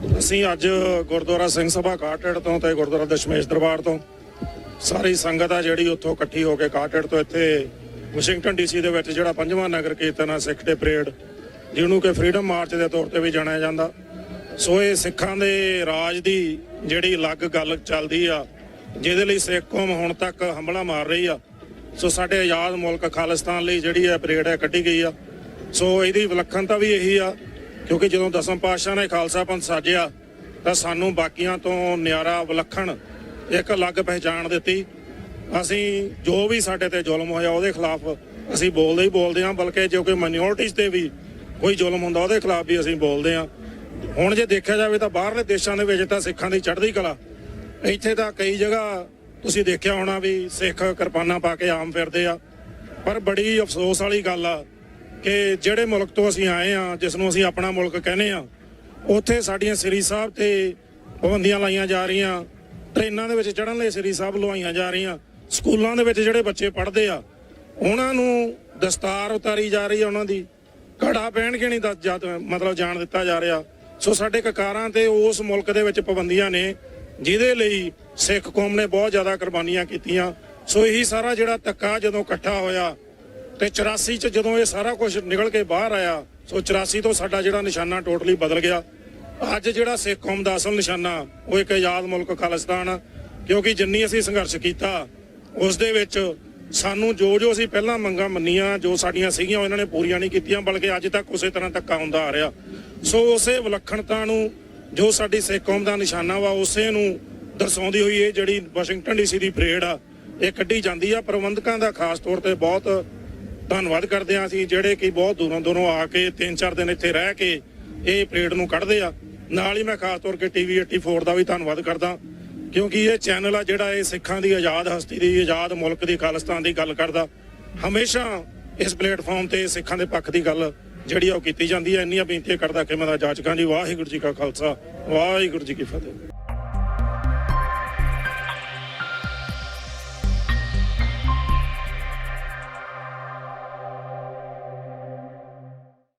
ਅਸੀਂ ਅੱਜ ਗੁਰਦੁਆਰਾ ਸਿੰਘ ਸਭਾ ਕਾਟੜ ਤੋਂ ਤੇ ਗੁਰਦੁਆਰਾ ਦਸ਼ਮੇਸ਼ ਦਰਬਾਰ ਤੋਂ ਸਾਰੀ ਸੰਗਤ ਆ ਜਿਹੜੀ ਉੱਥੋਂ ਇਕੱਠੀ ਹੋ ਕੇ ਕਾਟੜ ਤੋਂ ਇੱਥੇ ਵਾਸ਼ਿੰਗਟਨ ਡੀਸੀ ਦੇ ਵਿੱਚ ਜਿਹੜਾ 5ਵਾਂ ਨਗਰ ਕੀਰਤਨ ਆ ਸਿੱਖ ਡੇ ਪਰੇਡ, ਜਿਹਨੂੰ ਕਿ ਫਰੀडम ਮਾਰਚ ਦੇ ਤੌਰ ਤੇ ਵੀ ਜਾਣਿਆ ਜਾਂਦਾ। ਸੋ ਇਹ ਸਿੱਖਾਂ ਦੇ ਰਾਜ ਦੀ ਜਿਹੜੀ ਅਲੱਗ ਗੱਲ ਚੱਲਦੀ ਆ, ਜਿਹਦੇ ਲਈ ਸਿੱਖ ਕੌਮ ਹੁਣ ਤੱਕ ਹਮਲਾ ਮਾਰ ਰਹੀ ਆ। ਸੋ ਸਾਡੇ ਆਜ਼ਾਦ ਮੁਲਕ ਖਾਲਿਸਤਾਨ ਲਈ ਜਿਹੜੀ ਇਹ ਪਰੇਡ ਹੈ ਕੱਢੀ ਗਈ ਆ। ਸੋ ਇਹਦੀ ਵਿਲੱਖਣਤਾ ਵੀ ਇਹੀ ਆ ਕਿਉਂਕਿ ਜਦੋਂ ਦਸਮ ਪਾਤਸ਼ਾਹ ਨੇ ਖਾਲਸਾ ਪੰਥ ਸਾਜਿਆ ਤਾਂ ਸਾਨੂੰ ਬਾਕੀਆਂ ਤੋਂ ਨਿਆਰਾ ਵਿਲੱਖਣ ਇੱਕ ਅਲੱਗ ਪਹਿਚਾਣ ਦਿੱਤੀ। ਅਸੀਂ ਜੋ ਵੀ ਸਾਡੇ ਤੇ ਜ਼ੁਲਮ ਹੋਇਆ ਉਹਦੇ ਖਿਲਾਫ ਅਸੀਂ ਬੋਲਦੇ ਹੀ ਬੋਲਦੇ ਹਾਂ, ਬਲਕਿ ਜੋ ਕੋਈ ਮਾਈਨੋਰਟੀਜ਼ ਤੇ ਵੀ ਕੋਈ ਜ਼ੁਲਮ ਹੁੰਦਾ ਉਹਦੇ ਖਿਲਾਫ ਵੀ ਅਸੀਂ ਬੋਲਦੇ ਹਾਂ। ਹੁਣ ਜੇ ਦੇਖਿਆ ਜਾਵੇ ਤਾਂ ਬਾਹਰਲੇ ਦੇਸ਼ਾਂ ਦੇ ਵਿੱਚ ਤਾਂ ਸਿੱਖਾਂ ਦੀ ਚੜ੍ਹਦੀ ਕਲਾ, ਇੱਥੇ ਤਾਂ ਕਈ ਜਗ੍ਹਾ ਤੁਸੀਂ ਦੇਖਿਆ ਹੋਣਾ ਵੀ ਸਿੱਖ ਕਿਰਪਾਨਾਂ ਪਾ ਕੇ ਆਮ ਫਿਰਦੇ ਆ। ਪਰ ਬੜੀ ਅਫਸੋਸ ਵਾਲੀ ਗੱਲ ਆ ਕਿ ਜਿਹੜੇ ਮੁਲਕ ਤੋਂ ਅਸੀਂ ਆਏ ਆ, ਜਿਸ ਨੂੰ ਅਸੀਂ ਆਪਣਾ ਮੁਲਕ ਕਹਿੰਦੇ ਆ, ਉੱਥੇ ਸਾਡੀਆਂ ਸ੍ਰੀ ਸਾਹਿਬ ਤੇ ਪਾਬੰਦੀਆਂ ਲਾਈਆਂ ਜਾ ਰਹੀਆਂ, ਟ੍ਰੇਨਾਂ ਦੇ ਵਿੱਚ ਚੜ੍ਹਨ ਲਈ ਸ੍ਰੀ ਸਾਹਿਬ ਲਵਾਈਆਂ ਜਾ ਰਹੀਆਂ, ਸਕੂਲਾਂ ਦੇ ਵਿੱਚ ਜਿਹੜੇ ਬੱਚੇ ਪੜ੍ਹਦੇ ਆ ਉਹਨਾਂ ਨੂੰ ਦਸਤਾਰ ਉਤਾਰੀ ਜਾ ਰਹੀ ਆ, ਉਹਨਾਂ ਦੀ ਘੜਾ ਪਹਿਨ ਕੇ ਨਹੀਂ ਮਤਲਬ ਜਾਣ ਦਿੱਤਾ ਜਾ ਰਿਹਾ। ਸੋ ਸਾਡੇ ਕਕਾਰਾਂ ਤੇ ਉਸ ਮੁਲਕ ਦੇ ਵਿੱਚ ਪਾਬੰਦੀਆਂ ਨੇ ਜਿਹਦੇ ਲਈ ਸਿੱਖ ਕੌਮ ਨੇ ਬਹੁਤ ਜ਼ਿਆਦਾ ਕੁਰਬਾਨੀਆਂ ਕੀਤੀਆਂ। ਸੋ ਇਹੀ ਸਾਰਾ ਜਿਹੜਾ ਧੱਕਾ ਜਦੋਂ ਇਕੱਠਾ ਹੋਇਆ ਤੇ 84 ਚ ਜਦੋਂ ਇਹ ਸਾਰਾ ਕੁਝ ਨਿਕਲ ਕੇ ਬਾਹਰ ਆਇਆ, ਸੋ 84 ਤੋਂ ਸਾਡਾ ਜਿਹੜਾ ਨਿਸ਼ਾਨਾ ਟੋਟਲੀ ਬਦਲ ਗਿਆ। ਅੱਜ ਜਿਹੜਾ ਸਿੱਖ ਕੌਮ ਦਾ ਅਸਲ ਨਿਸ਼ਾਨਾ ਉਹ ਇੱਕ ਆਜ਼ਾਦ ਮੁਲਕ ਖਾਲਿਸਤਾਨ ਆ, ਕਿਉਂਕਿ ਜਿੰਨੀ ਅਸੀਂ ਸੰਘਰਸ਼ ਕੀਤਾ ਉਸ ਦੇ ਵਿੱਚ ਸਾਨੂੰ ਜੋ ਅਸੀਂ ਪਹਿਲਾਂ ਮੰਗਾਂ ਮੰਨੀਆਂ, ਜੋ ਸਾਡੀਆਂ ਸੀਗੀਆਂ ਉਹਨਾਂ ਨੇ ਪੂਰੀਆਂ ਨਹੀਂ ਕੀਤੀਆਂ, ਬਲਕਿ ਅੱਜ ਤੱਕ ਉਸੇ ਤਰ੍ਹਾਂ ਧੱਕਾ ਹੁੰਦਾ ਆ ਰਿਹਾ। ਸੋ ਉਸੇ ਵਿਲੱਖਣਤਾ ਨੂੰ ਜੋ ਸਾਡੀ ਸਿੱਖ ਕੌਮ ਦਾ ਨਿਸ਼ਾਨਾ ਵਾ ਉਸੇ ਨੂੰ ਦਰਸਾਉਂਦੀ ਹੋਈ ਇਹ ਜਿਹੜੀ ਵਾਸ਼ਿੰਗਟਨ ਡੀਸੀ ਦੀ ਪਰੇਡ ਆ ਇਹ ਕੱਢੀ ਜਾਂਦੀ ਆ। ਪ੍ਰਬੰਧਕਾਂ ਦਾ ਖਾਸ ਤੌਰ ਤੇ ਬਹੁਤ ਧੰਨਵਾਦ ਕਰਦੇ ਹਾਂ ਅਸੀਂ, ਜਿਹੜੇ ਕਿ ਬਹੁਤ ਦੂਰੋਂ ਆ ਕੇ 3-4 ਦਿਨ ਇੱਥੇ ਰਹਿ ਕੇ ਇਹ ਪਰੇਡ ਨੂੰ ਕੱਢਦੇ ਆ। ਨਾਲ ਹੀ ਮੈਂ ਖਾਸ ਤੌਰ ਤੇ TV 84 ਦਾ ਵੀ ਧੰਨਵਾਦ ਕਰਦਾ ਕਿਉਂਕਿ ਇਹ ਚੈਨਲ ਆ ਜਿਹੜਾ ਇਹ ਸਿੱਖਾਂ ਦੀ ਆਜ਼ਾਦ ਹਸਤੀ ਦੀ, ਆਜ਼ਾਦ ਮੁਲਕ ਦੀ, ਖਾਲਿਸਤਾਨ ਦੀ ਗੱਲ ਕਰਦਾ। ਹਮੇਸ਼ਾ ਇਸ ਪਲੇਟਫਾਰਮ ਤੇ ਸਿੱਖਾਂ ਦੇ ਪੱਖ ਦੀ ਗੱਲ ਜਿਹੜੀ ਉਹ ਕੀਤੀ ਜਾਂਦੀ ਹੈ। ਇੰਨੀਆਂ ਬੇਨਤੀਆਂ ਕਰਦਾ ਕਿ ਮੈਂ ਜਾਚਕਾਂ ਜੀ। ਵਾਹਿਗੁਰੂ ਜੀ ਕਾ ਖਾਲਸਾ, ਵਾਹਿਗੁਰੂ ਜੀ ਕੀ ਫਤਿਹ।